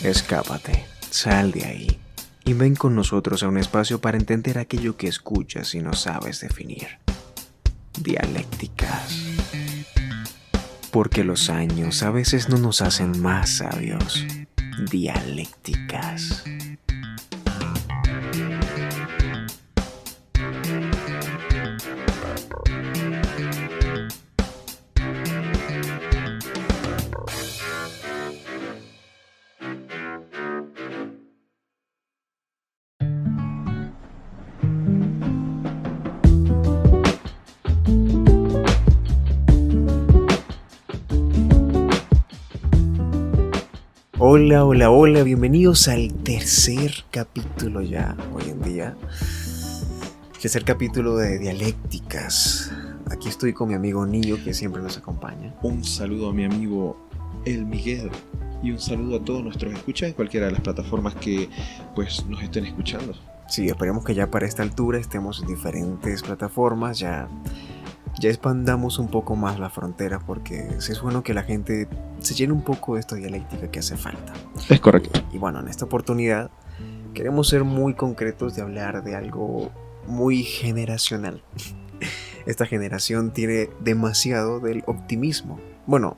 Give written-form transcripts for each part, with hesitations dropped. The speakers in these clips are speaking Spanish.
Escápate, sal de ahí y ven con nosotros a un espacio para entender aquello que escuchas y no sabes definir. Dialécticas. Porque los años a veces no nos hacen más sabios. Dialécticas. Hola, hola, hola, bienvenidos al tercer capítulo ya, hoy en día. Tercer capítulo de Dialécticas. Aquí estoy con mi amigo Nillo, que siempre nos acompaña. Un saludo a mi amigo El Miguel y un saludo a todos nuestros escuchas en cualquiera de las plataformas que pues nos estén escuchando. Sí, esperemos que ya para esta altura estemos en diferentes plataformas, ya expandamos un poco más la frontera, porque es bueno que la gente se llene un poco de esta dialéctica que hace falta. Es correcto. Y bueno, en esta oportunidad queremos ser muy concretos de hablar de algo muy generacional. Esta generación tiene demasiado del optimismo. Bueno,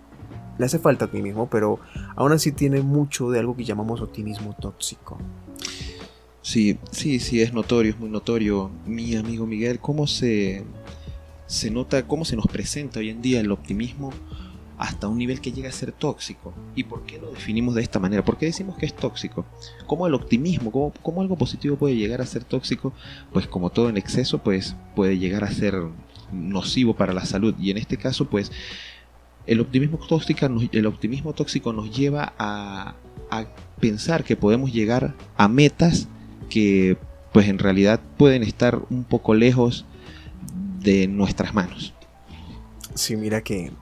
le hace falta optimismo, pero aún así tiene mucho de algo que llamamos optimismo tóxico. Sí, es notorio, es muy notorio. Mi amigo Miguel, ¿cómo se nota, cómo se nos presenta hoy en día el optimismo hasta un nivel que llega a ser tóxico? ¿Y por qué lo definimos de esta manera? ¿Por qué decimos que es tóxico? ¿Cómo el optimismo, cómo algo positivo puede llegar a ser tóxico? Pues como todo en exceso, pues puede llegar a ser nocivo para la salud. Y en este caso, pues el optimismo tóxico nos lleva a pensar que podemos llegar a metas que pues en realidad pueden estar un poco lejos de nuestras manos. Sí, mira que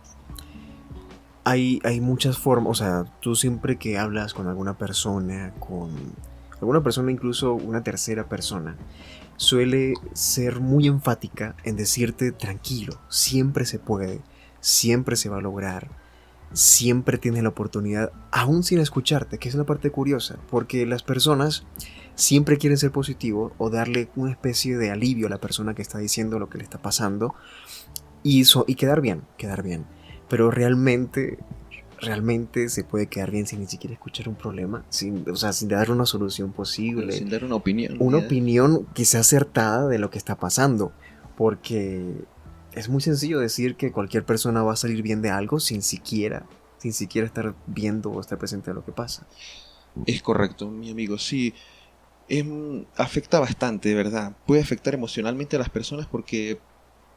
hay muchas formas, o sea, tú siempre que hablas con alguna persona incluso una tercera persona, suele ser muy enfática en decirte tranquilo, siempre se puede, siempre se va a lograr, siempre tienes la oportunidad, aún sin escucharte, que es la parte curiosa, porque las personas siempre quieren ser positivos o darle una especie de alivio a la persona que está diciendo lo que le está pasando y quedar bien, pero realmente se puede quedar bien sin ni siquiera escuchar un problema, sin dar una solución posible, sin dar una opinión. Una opinión que sea acertada de lo que está pasando, porque es muy sencillo decir que cualquier persona va a salir bien de algo sin siquiera estar viendo o estar presente de lo que pasa. Es correcto, mi amigo, sí. Afecta bastante, de verdad. Puede afectar emocionalmente a las personas porque,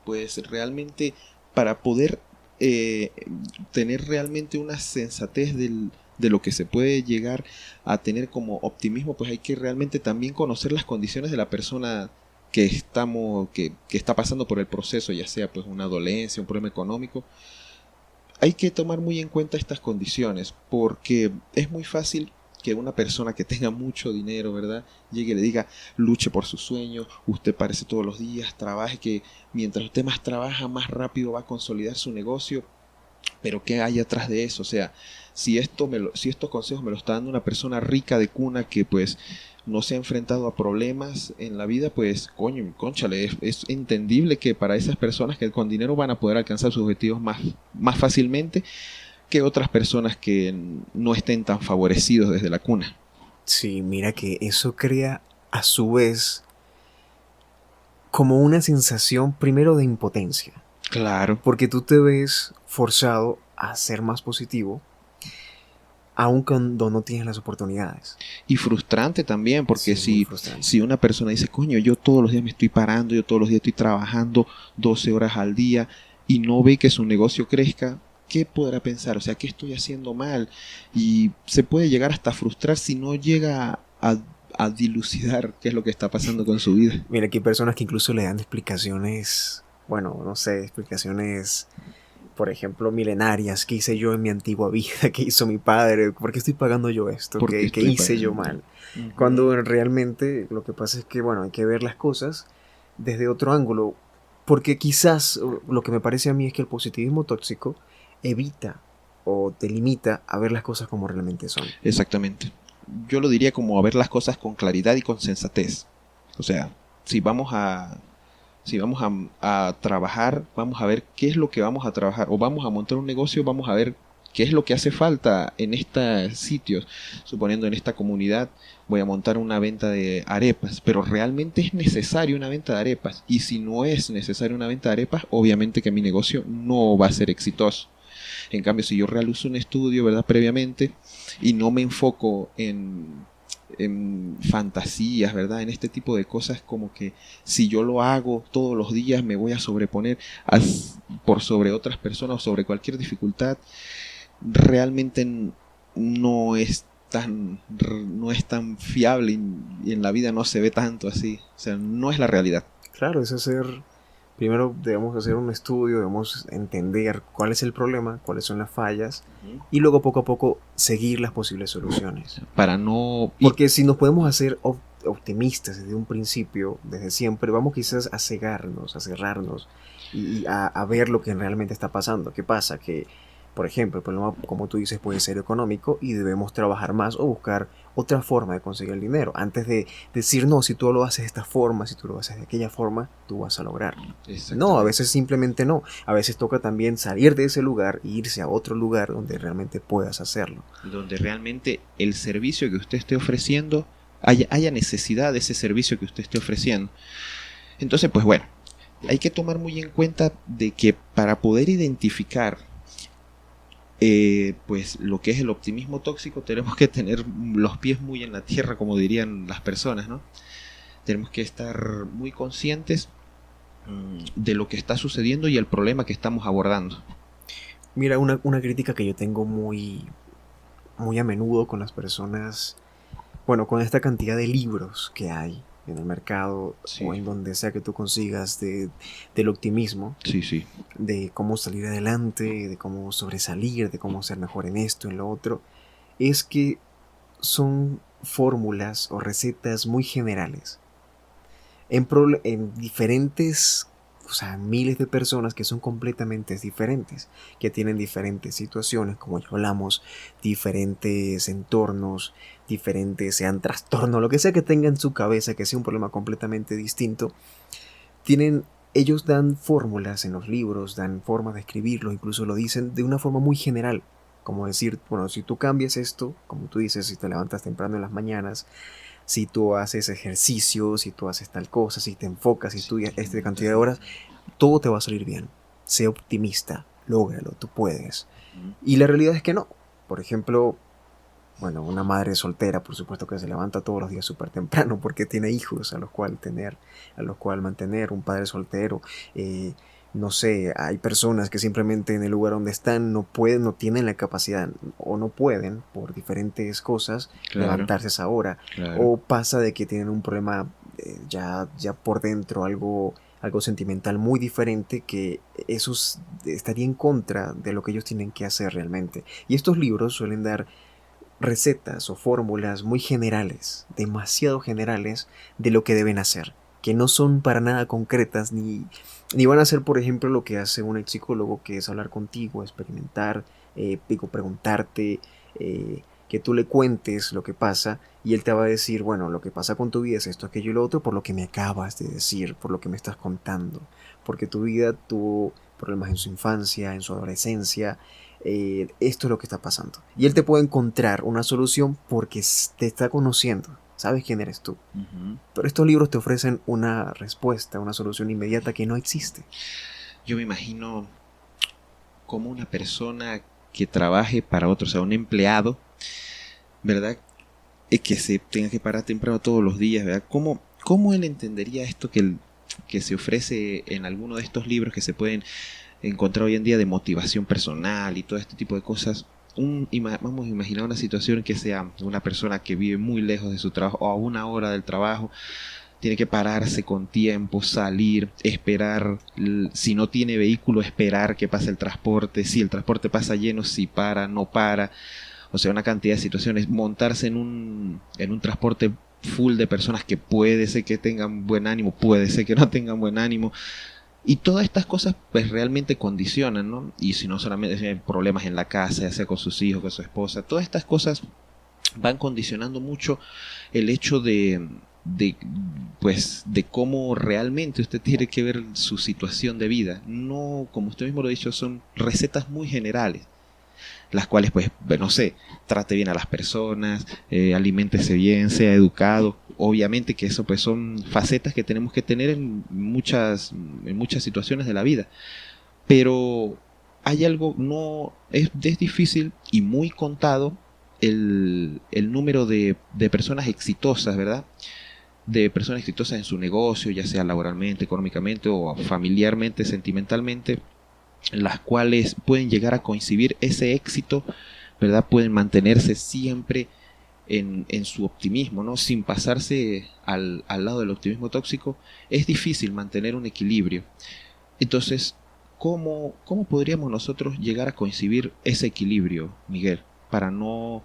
pues, realmente para poder tener realmente una sensatez de lo que se puede llegar a tener como optimismo, pues hay que realmente también conocer las condiciones de la persona que está pasando por el proceso, ya sea pues una dolencia, un problema económico. Hay que tomar muy en cuenta estas condiciones porque es muy fácil que una persona que tenga mucho dinero, ¿verdad?, llegue y le diga, luche por sus sueños, usted parece todos los días, trabaje, que mientras usted más trabaja, más rápido va a consolidar su negocio. Pero ¿qué hay atrás de eso? O sea, si estos consejos me los está dando una persona rica de cuna que pues no se ha enfrentado a problemas en la vida, pues cónchale, es entendible que para esas personas que con dinero van a poder alcanzar sus objetivos más fácilmente que otras personas que no estén tan favorecidos desde la cuna. Sí, mira que eso crea a su vez como una sensación primero de impotencia. Claro. Porque tú te ves forzado a ser más positivo aun cuando no tienes las oportunidades. Y frustrante también, porque sí, si una persona dice, coño, yo todos los días me estoy parando, yo todos los días estoy trabajando 12 horas al día y no ve que su negocio crezca, ¿qué podrá pensar? O sea, ¿qué estoy haciendo mal? Y se puede llegar hasta a frustrar si no llega a dilucidar qué es lo que está pasando con su vida. Mira, aquí hay personas que incluso le dan explicaciones, bueno, no sé, explicaciones, por ejemplo, milenarias. ¿Qué hice yo en mi antigua vida? ¿Qué hizo mi padre? ¿Por qué estoy pagando yo esto? ¿Qué hice yo mal? Uh-huh. Cuando realmente lo que pasa es que, bueno, hay que ver las cosas desde otro ángulo. Porque quizás lo que me parece a mí es que el positivismo tóxico evita o te limita a ver las cosas como realmente son. Exactamente. yo lo diría como a ver las cosas con claridad y con sensatez. O sea, si vamos a, si vamos a trabajar, vamos a ver qué es lo que vamos a trabajar. O vamos a montar un negocio, vamos a ver qué es lo que hace falta en estos sitios. Suponiendo en esta comunidad voy a montar una venta de arepas, pero realmente es necesario una venta de arepas. Y si no es necesario una venta de arepas, obviamente que mi negocio no va a ser exitoso. En cambio, si yo realizo un estudio, ¿verdad? Previamente, y no me enfoco en fantasías, ¿verdad? En este tipo de cosas, como que si yo lo hago todos los días me voy a sobreponer por sobre otras personas o sobre cualquier dificultad, realmente no es tan fiable y en la vida no se ve tanto así. O sea, no es la realidad. Claro, es hacer, primero debemos hacer un estudio, debemos entender cuál es el problema, cuáles son las fallas y luego poco a poco seguir las posibles soluciones. Para no... Porque si nos podemos hacer optimistas desde un principio, desde siempre, vamos quizás a cegarnos, a cerrarnos y a ver lo que realmente está pasando. ¿Qué pasa? Que, por ejemplo, el problema, como tú dices, puede ser económico y debemos trabajar más o buscar otra forma de conseguir el dinero. Antes de decir, no, si tú lo haces de esta forma, si tú lo haces de aquella forma, tú vas a lograrlo. No, a veces simplemente no. A veces toca también salir de ese lugar e irse a otro lugar donde realmente puedas hacerlo. Donde realmente el servicio que usted esté ofreciendo, haya necesidad de ese servicio que usted esté ofreciendo. Entonces, pues bueno, hay que tomar muy en cuenta de que para poder identificar pues lo que es el optimismo tóxico, tenemos que tener los pies muy en la tierra, como dirían las personas, ¿no? Tenemos que estar muy conscientes de lo que está sucediendo y el problema que estamos abordando. Mira, una crítica que yo tengo muy a menudo con las personas, bueno, con esta cantidad de libros que hay en el mercado, sí, o en donde sea que tú consigas del optimismo, sí, sí, de cómo salir adelante, de cómo sobresalir, de cómo ser mejor en esto, en lo otro, es que son fórmulas o recetas muy generales en diferentes, o sea, miles de personas que son completamente diferentes, que tienen diferentes situaciones, como ya hablamos, diferentes entornos, diferentes, sean trastornos, lo que sea que tenga en su cabeza, que sea un problema completamente distinto, ellos dan fórmulas en los libros, dan formas de escribirlo, incluso lo dicen de una forma muy general, como decir, bueno, si tú cambias esto, como tú dices, si te levantas temprano en las mañanas, si tú haces ejercicio, si tú haces tal cosa, si te enfocas, si estudias esta cantidad de horas, todo te va a salir bien. Sé optimista, lógralo, tú puedes. Y la realidad es que no. Por ejemplo, bueno, una madre soltera, por supuesto que se levanta todos los días súper temprano porque tiene hijos a los cuales mantener, un padre soltero, no sé, hay personas que simplemente en el lugar donde están no pueden, no tienen la capacidad o no pueden por diferentes cosas, claro, levantarse a esa hora, claro, o pasa de que tienen un problema ya por dentro, algo sentimental muy diferente, que eso estaría en contra de lo que ellos tienen que hacer realmente. Y estos libros suelen dar recetas o fórmulas muy generales, demasiado generales, de lo que deben hacer, que no son para nada concretas, ni van a hacer, por ejemplo, lo que hace un psicólogo, que es hablar contigo, experimentar, preguntarte, que tú le cuentes lo que pasa, y él te va a decir, bueno, lo que pasa con tu vida es esto, aquello y lo otro, por lo que me acabas de decir, por lo que me estás contando, porque tu vida tuvo problemas en su infancia, en su adolescencia, esto es lo que está pasando. Y él te puede encontrar una solución porque te está conociendo, sabes quién eres tú. Pero estos libros te ofrecen una respuesta, una solución inmediata que no existe. Yo me imagino como una persona que trabaje para otro, o sea, un empleado, ¿verdad? Que se tenga que parar temprano todos los días, ¿verdad? ¿Cómo él entendería esto que se ofrece en alguno de estos libros que se pueden encontrar hoy en día de motivación personal y todo este tipo de cosas? Vamos a imaginar una situación que sea una persona que vive muy lejos de su trabajo o a una hora del trabajo, tiene que pararse con tiempo, salir, esperar, si no tiene vehículo, esperar que pase el transporte, si el transporte pasa lleno, si para, no para, o sea, una cantidad de situaciones, montarse en un transporte full de personas que puede ser que tengan buen ánimo, puede ser que no tengan buen ánimo. Y todas estas cosas pues realmente condicionan, ¿no? Y si no solamente hay problemas en la casa, ya sea con sus hijos, con su esposa, todas estas cosas van condicionando mucho el hecho de, pues, de cómo realmente usted tiene que ver su situación de vida. No, como usted mismo lo ha dicho, son recetas muy generales, las cuales, pues, no sé, trate bien a las personas, aliméntese bien, sea educado. Obviamente que eso, pues, son facetas que tenemos que tener en muchas situaciones de la vida. Pero hay algo, no, es difícil y muy contado el número de personas exitosas, ¿verdad? De personas exitosas en su negocio, ya sea laboralmente, económicamente o familiarmente, sentimentalmente, las cuales pueden llegar a coincidir ese éxito, ¿verdad? Pueden mantenerse siempre en su optimismo, ¿no? Sin pasarse al lado del optimismo tóxico. Es difícil mantener un equilibrio. Entonces, ¿cómo podríamos nosotros llegar a coincidir ese equilibrio, Miguel? Para no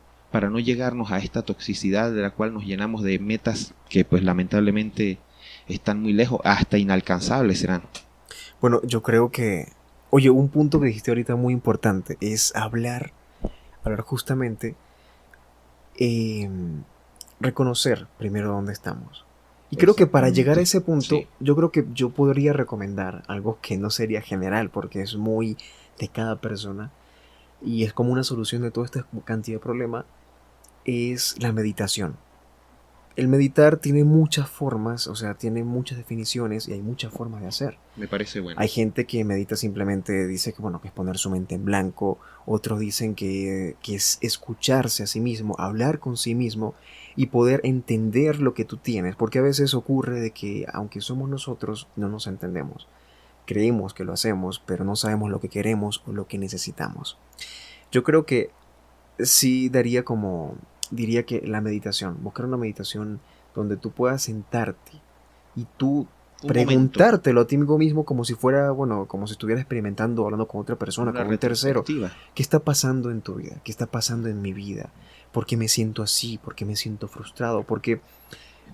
llegarnos a esta toxicidad de la cual nos llenamos de metas que, pues, lamentablemente están muy lejos, hasta inalcanzables serán. Bueno, yo creo que, oye, un punto que dijiste ahorita muy importante es hablar justamente, eh, reconocer primero dónde estamos. Y creo que para llegar a Exactamente. ese punto, Sí. yo creo que yo podría recomendar algo que no sería general, porque es muy de cada persona y es como una solución de toda esta cantidad de problemas, es la meditación. El meditar tiene muchas formas, o sea, tiene muchas definiciones y hay muchas formas de hacer. Me parece bueno. Hay gente que medita simplemente, dice que bueno, que es poner su mente en blanco, otros dicen que es escucharse a sí mismo, hablar con sí mismo y poder entender lo que tú tienes, porque a veces ocurre de que aunque somos nosotros, no nos entendemos. Creemos que lo hacemos, pero no sabemos lo que queremos o lo que necesitamos. Yo creo que sí diría que la meditación, buscar una meditación donde tú puedas sentarte y tú Un momento, preguntártelo a ti mismo como si fuera, bueno, como si estuvieras experimentando, hablando con otra persona, una con un tercero. retrospectiva. ¿Qué está pasando en tu vida? ¿Qué está pasando en mi vida? ¿Por qué me siento así? ¿Por qué me siento frustrado? Porque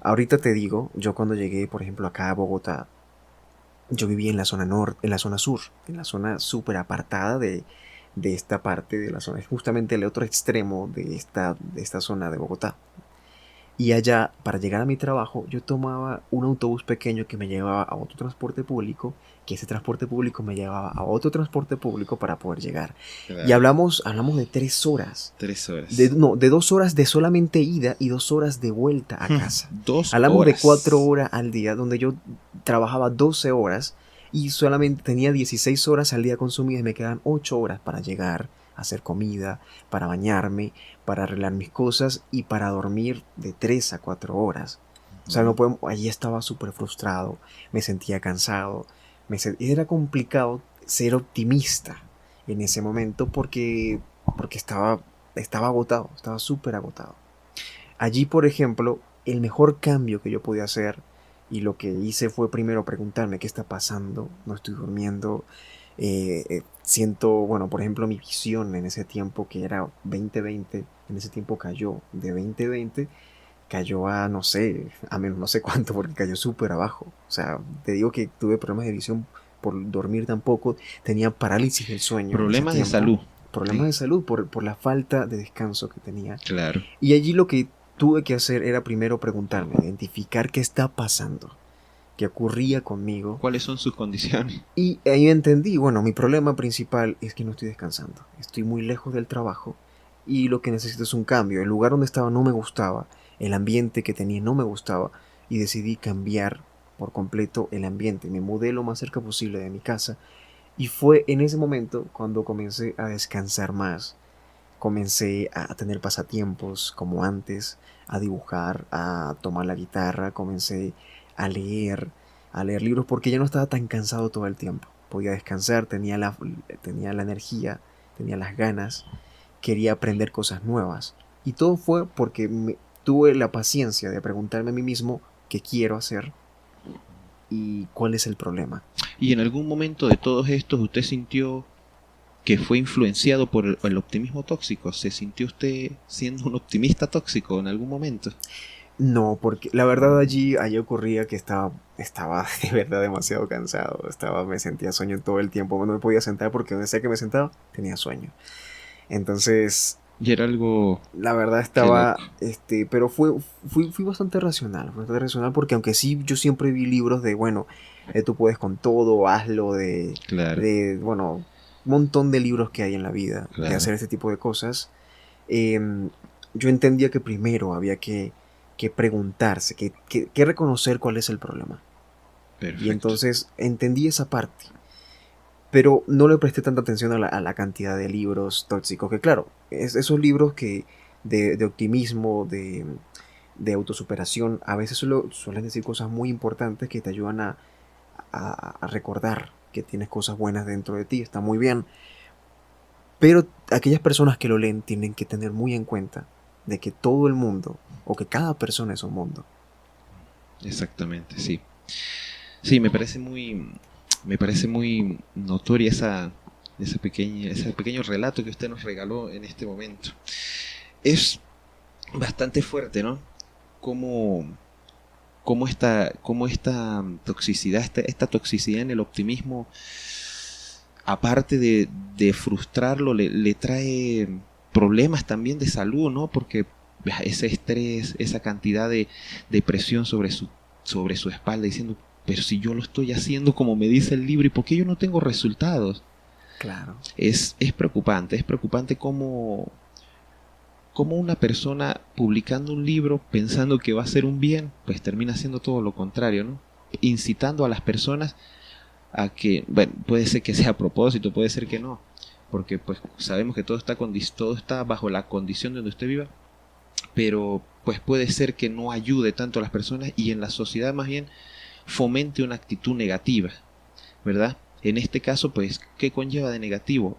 ahorita te digo, yo cuando llegué, por ejemplo, acá a Bogotá, yo vivía en la zona norte, en la zona sur, en la zona súper apartada de esta parte de la zona, es justamente el otro extremo de esta zona de Bogotá. Y allá, para llegar a mi trabajo, yo tomaba un autobús pequeño que me llevaba a otro transporte público, que ese transporte público me llevaba a otro transporte público para poder llegar. Y Claro. hablamos de 3 horas. 3 horas. No, de 2 horas de solamente ida y 2 horas de vuelta a casa. Dos Hablamos de 4 horas. horas al día, donde yo trabajaba 12 horas y solamente tenía 16 horas al día consumidas y me quedan 8 horas para llegar, a hacer comida, para bañarme, para arreglar mis cosas y para dormir de 3 a 4 horas. O sea, no podemos, allí estaba súper frustrado, me sentía cansado, era complicado ser optimista en ese momento porque estaba agotado, estaba súper agotado. Allí, por ejemplo, el mejor cambio que yo podía hacer y lo que hice fue primero preguntarme qué está pasando, no estoy durmiendo, siento, bueno, por ejemplo, mi visión en ese tiempo que era 20/20, en ese tiempo cayó de 20/20, cayó a no sé, a menos no sé cuánto, porque cayó súper abajo. O sea, te digo que tuve problemas de visión por dormir tan poco, tenía parálisis del sueño en ese Problemas de tiempo, salud. problemas Sí, de salud por la falta de descanso que tenía. claro. Y allí lo que tuve que hacer era primero preguntarme, identificar qué está pasando, qué ocurría conmigo. ¿Cuáles son sus condiciones? Y ahí entendí, bueno, mi problema principal es que no estoy descansando. Estoy muy lejos del trabajo y lo que necesito es un cambio. El lugar donde estaba no me gustaba, el ambiente que tenía no me gustaba y decidí cambiar por completo el ambiente. Me mudé lo más cerca posible de mi casa y fue en ese momento cuando comencé a descansar más. Comencé a tener pasatiempos como antes, a dibujar, a tomar la guitarra, comencé a leer, a leer libros porque ya no estaba tan cansado todo el tiempo. Podía descansar, tenía la energía, tenía las ganas, quería aprender cosas nuevas. Y todo fue porque tuve la paciencia de preguntarme a mí mismo qué quiero hacer y cuál es el problema. Y en algún momento de todos estos, ¿usted sintió que fue influenciado por el optimismo tóxico? ¿Se sintió usted siendo un optimista tóxico en algún momento? No, porque la verdad allí ocurría que estaba de verdad demasiado cansado. Me sentía sueño todo el tiempo. No me podía sentar porque donde sea que me sentaba tenía sueño. Entonces, Y era algo... La verdad Qué estaba, loco. pero fui bastante racional, porque aunque sí, yo siempre vi libros de, bueno, tú puedes con todo, hazlo, Claro, bueno, un montón de libros que hay en la vida, de claro. hacer este tipo de cosas. Yo entendía que primero había que preguntarse, que reconocer cuál es el problema. Y Perfecto. entonces entendí esa parte, pero no le presté tanta atención a la cantidad de libros tóxicos, que claro, esos libros de optimismo, de autosuperación, a veces suelen decir cosas muy importantes que te ayudan a recordar que tienes cosas buenas dentro de ti, está muy bien, pero aquellas personas que lo leen tienen que tener muy en cuenta de que todo el mundo, o que cada persona es un mundo. Exactamente, sí. Sí, me parece muy notoria ese pequeño relato que usted nos regaló en este momento. Es bastante fuerte, ¿no? Cómo, cómo esta toxicidad, esta toxicidad en el optimismo, aparte de frustrarlo, le trae problemas también de salud, ¿no? Porque ese estrés, esa cantidad de presión sobre su espalda, diciendo, pero si yo lo estoy haciendo como me dice el libro, ¿y por qué yo no tengo resultados? Claro. Es preocupante cómo una persona publicando un libro pensando que va a ser un bien, pues termina haciendo todo lo contrario, ¿no? Incitando a las personas a que, bueno, puede ser que sea a propósito, puede ser que no, porque pues sabemos que todo está bajo la condición de donde usted viva, pero pues puede ser que no ayude tanto a las personas y en la sociedad más bien fomente una actitud negativa, ¿verdad? En este caso, pues, ¿qué conlleva de negativo?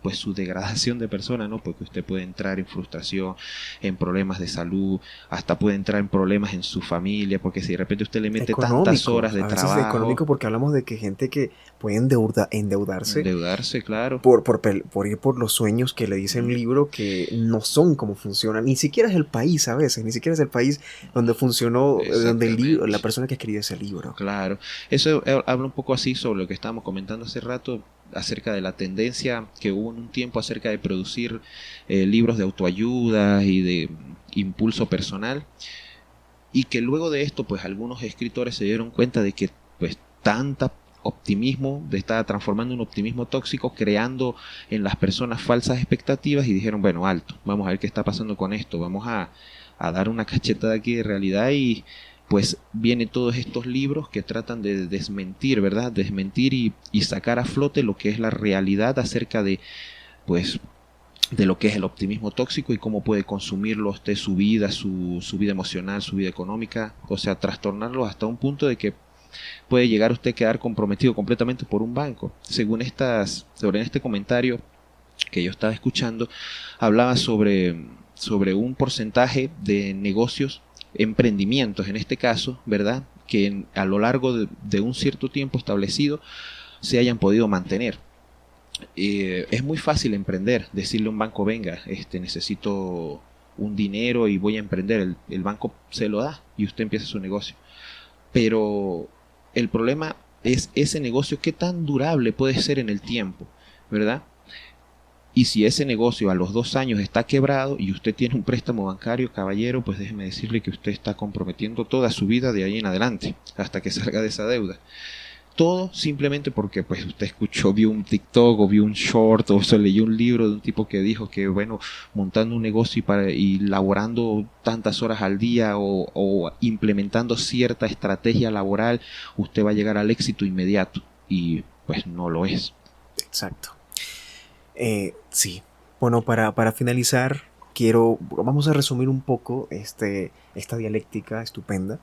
Pues su degradación de persona, ¿no? Porque usted puede entrar en frustración, en problemas de salud, hasta puede entrar en problemas en su familia, porque si de repente usted le mete tantas horas Económicos, de a veces trabajo, económicos, porque hablamos de que gente que puede endeudarse endeudarse, claro, por ir por los sueños que le dice un libro que no son como funcionan. Ni siquiera es el país a veces, ni siquiera es el país donde funcionó, donde el libro, la exactamente. persona que escribió ese libro. Claro, eso habla un poco así sobre lo que estábamos comentando hace rato acerca de la tendencia que hubo en un tiempo acerca de producir libros de autoayuda y de impulso personal y que luego de esto pues algunos escritores se dieron cuenta de que pues tanta optimismo estaba transformando un optimismo tóxico creando en las personas falsas expectativas y dijeron bueno alto, vamos a ver qué está pasando con esto, vamos a dar una cachetada aquí de realidad y pues vienen todos estos libros que tratan de desmentir, ¿verdad? Desmentir y sacar a flote lo que es la realidad acerca de pues de lo que es el optimismo tóxico y cómo puede consumirlo usted su vida, su vida emocional, su vida económica, o sea, trastornarlo hasta un punto de que puede llegar usted a quedar comprometido completamente por un banco. Sobre este comentario que yo estaba escuchando, hablaba sobre un porcentaje de negocios, emprendimientos en este caso, ¿verdad? Que a lo largo de un cierto tiempo establecido se hayan podido mantener. Es muy fácil emprender, decirle a un banco, venga, necesito un dinero y voy a emprender. El banco se lo da y usted empieza su negocio. Pero el problema es ese negocio, qué tan durable puede ser en el tiempo, ¿verdad? Y si ese negocio a los 2 años está quebrado y usted tiene un préstamo bancario, caballero, pues déjeme decirle que usted está comprometiendo toda su vida de ahí en adelante, hasta que salga de esa deuda. Todo simplemente porque pues usted escuchó, vio un TikTok o vio un short o se leyó un libro de un tipo que dijo que bueno, montando un negocio y laborando tantas horas al día o implementando cierta estrategia laboral, usted va a llegar al éxito inmediato y pues no lo es. Exacto. Sí. Bueno, para finalizar, vamos a resumir un poco esta dialéctica estupenda.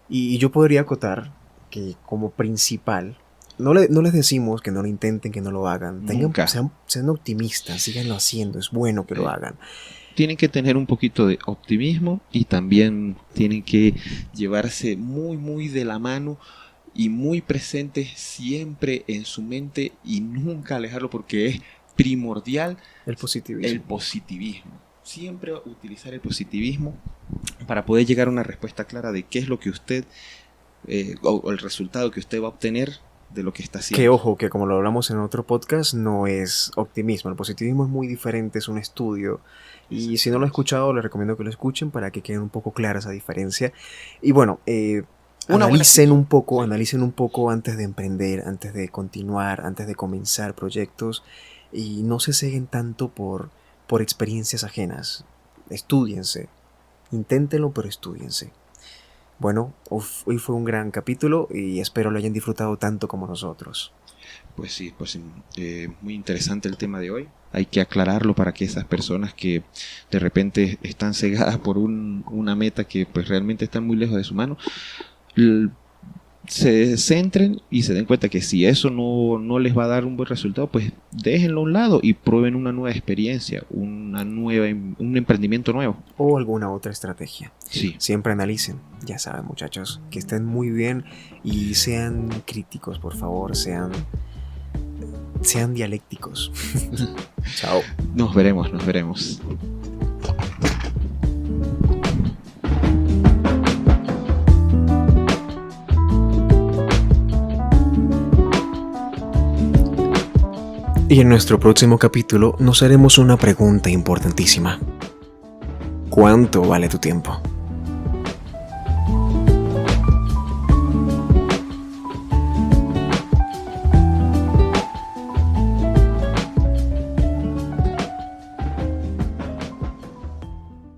Y yo podría acotar que como principal, no les decimos que no lo intenten, que no lo hagan. Nunca. Sean optimistas, síganlo haciendo, es bueno que lo Eh, hagan. Tienen que tener un poquito de optimismo y también tienen que llevarse muy de la mano y muy presente siempre en su mente y nunca alejarlo porque es primordial El el positivismo. positivismo. Siempre utilizar el positivismo para poder llegar a una respuesta clara de qué es lo que usted o el resultado que usted va a obtener de lo que está haciendo. Que ojo, que como lo hablamos en otro podcast, no es optimismo. El positivismo es muy diferente, es un estudio. Y si no lo he escuchado, les recomiendo que lo escuchen para que quede un poco clara esa diferencia. Y bueno, analicen un poco antes de emprender, antes de continuar, antes de comenzar proyectos. Y no se ceguen tanto por experiencias ajenas. Estúdiense. Inténtenlo, pero estúdiense. Bueno, hoy fue un gran capítulo y espero lo hayan disfrutado tanto como nosotros. Pues sí, muy interesante el tema de hoy. Hay que aclararlo para que esas personas que de repente están cegadas por una meta que pues realmente está muy lejos de su mano, se centren y se den cuenta que si eso no les va a dar un buen resultado, pues déjenlo a un lado y prueben una nueva experiencia, un emprendimiento nuevo. O alguna otra estrategia. Sí. Siempre analicen, ya saben muchachos, que estén muy bien y sean críticos, por favor, sean dialécticos. Chao. Nos veremos. Y en nuestro próximo capítulo nos haremos una pregunta importantísima. ¿Cuánto vale tu tiempo?